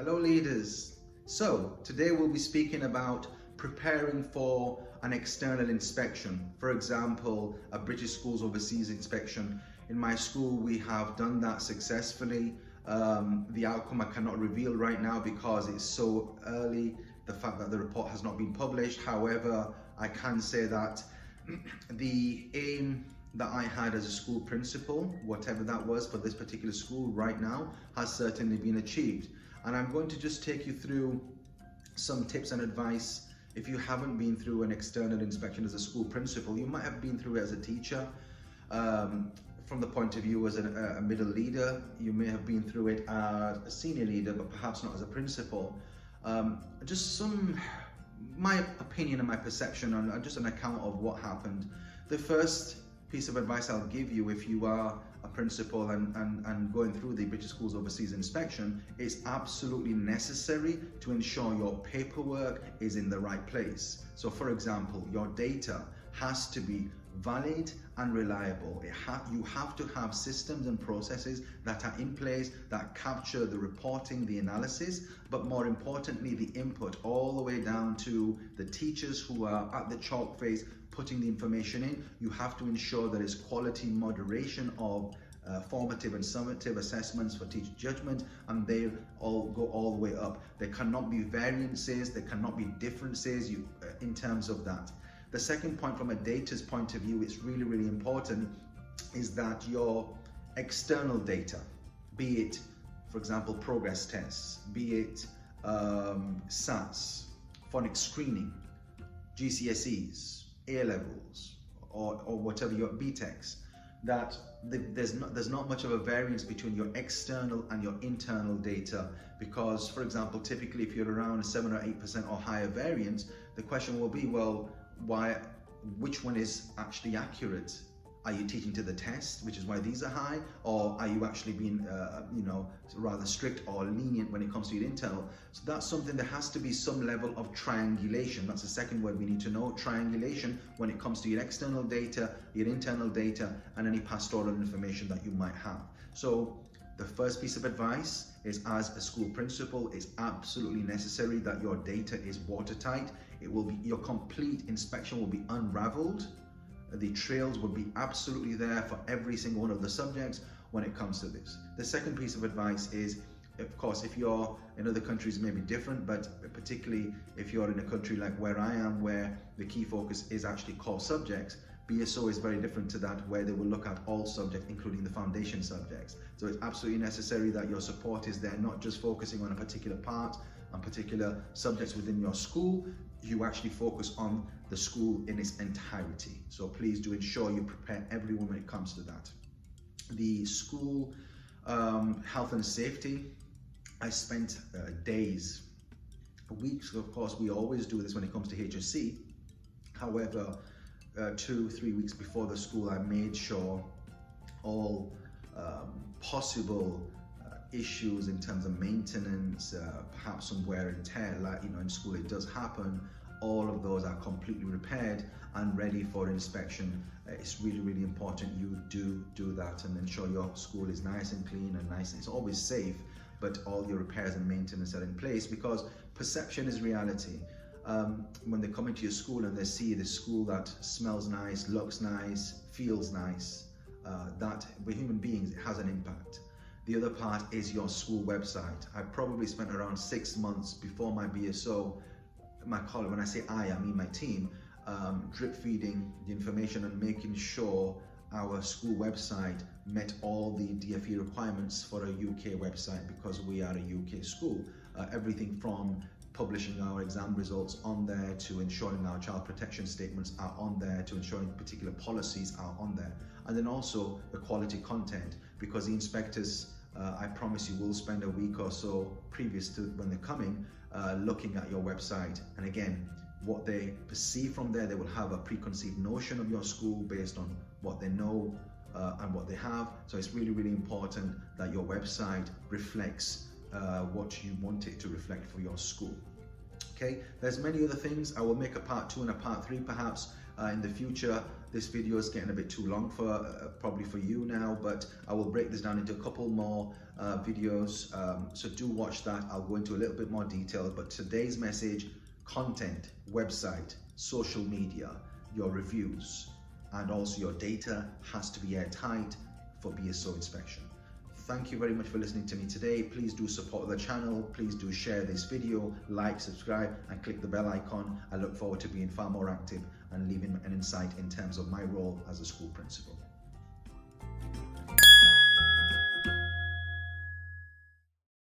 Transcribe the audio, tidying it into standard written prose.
Hello leaders. So today we'll be speaking about preparing for an external inspection. For example, a British Schools Overseas inspection. In my school we have done that successfully. The outcome I cannot reveal right now because it's so early, the fact that the report has not been published. However, I can say that the aim that I had as a school principal, whatever that was for this particular school right now, has certainly been achieved. And I'm going to just take you through some tips and advice. If you haven't been through an external inspection as a school principal, you might have been through it as a teacher. From the point of view as a middle leader, you may have been through it as a senior leader, but perhaps not as a principal. My opinion and my perception on just an account of what happened. The first piece of advice I'll give you if you are a principal and going through the British Schools Overseas inspection, it's absolutely necessary to ensure your paperwork is in the right place. So for example, your data has to be valid and reliable. You have to have systems and processes that are in place that capture the reporting, the analysis, but more importantly, the input all the way down to the teachers who are at the chalk face putting the information in. You have to ensure there is quality moderation of formative and summative assessments for teacher judgment, and they all go all the way up. There cannot be variances, there cannot be differences in terms of that. The second point, from a data's point of view, it's really, really important, is that your external data, be it, for example, progress tests, be it SATs, phonics screening, GCSEs, A-levels, or whatever your BTECs, that there's not much of a variance between your external and your internal data, because, for example, typically if you're around 7 or 8% or higher variance, the question will be, well, which one is actually accurate? Are you teaching to the test, which is why these are high, or are you actually being rather strict or lenient when it comes to your internal? So that's something, there has to be some level of triangulation. That's the second word we need to know, triangulation, when it comes to your external data, your internal data, and any pastoral information that you might have. So the first piece of advice is, as a school principal, it's absolutely necessary that your data is watertight. Your complete inspection will be unraveled. The trails will be absolutely there for every single one of the subjects when it comes to this. The second piece of advice is, of course, if you're in other countries, it may be different, but particularly if you're in a country like where I am, where the key focus is actually core subjects, BSO is very different to that, where they will look at all subjects, including the foundation subjects. So it's absolutely necessary that your support is there, not just focusing on a particular part, on particular subjects within your school. You actually focus on the school in its entirety. So please do ensure you prepare everyone when it comes to that. The school health and safety, I spent days, weeks, of course, we always do this when it comes to HSC. However, 2-3 weeks before the school, I made sure all possible issues in terms of maintenance, perhaps some wear and tear, like in school it does happen, all of those are completely repaired and ready for inspection. It's really, really important you do that and ensure your school is nice and clean and nice. It's always safe, but all your repairs and maintenance are in place, because perception is reality. When they come into your school and they see the school that smells nice, looks nice, feels nice, that with human beings, it has an impact. The other part is your school website. I probably spent around 6 months before my BSO, my colleague, when I say I mean my team, drip feeding the information and making sure our school website met all the DFE requirements for a UK website, because we are a UK school. Everything from publishing our exam results on there, to ensuring our child protection statements are on there, to ensuring particular policies are on there, and then also the quality content, because the inspectors, I promise you, will spend a week or so previous to when they're coming, looking at your website, and again, what they perceive from there, they will have a preconceived notion of your school based on what they know and what they have. So it's really, really important that your website reflects what you want it to reflect for your school. Okay, there's many other things. I will make a part 2 and a part 3 perhaps in the future. This video is getting a bit too long for probably for you now, but I will break this down into a couple more videos, so do watch that. I'll go into a little bit more detail, but today's message: content, website, social media, your reviews, and also your data has to be airtight for BSO inspection. Thank you very much for listening to me today. Please do support the channel. Please do share this video, like, subscribe, and click the bell icon. I look forward to being far more active and leaving an insight in terms of my role as a school principal.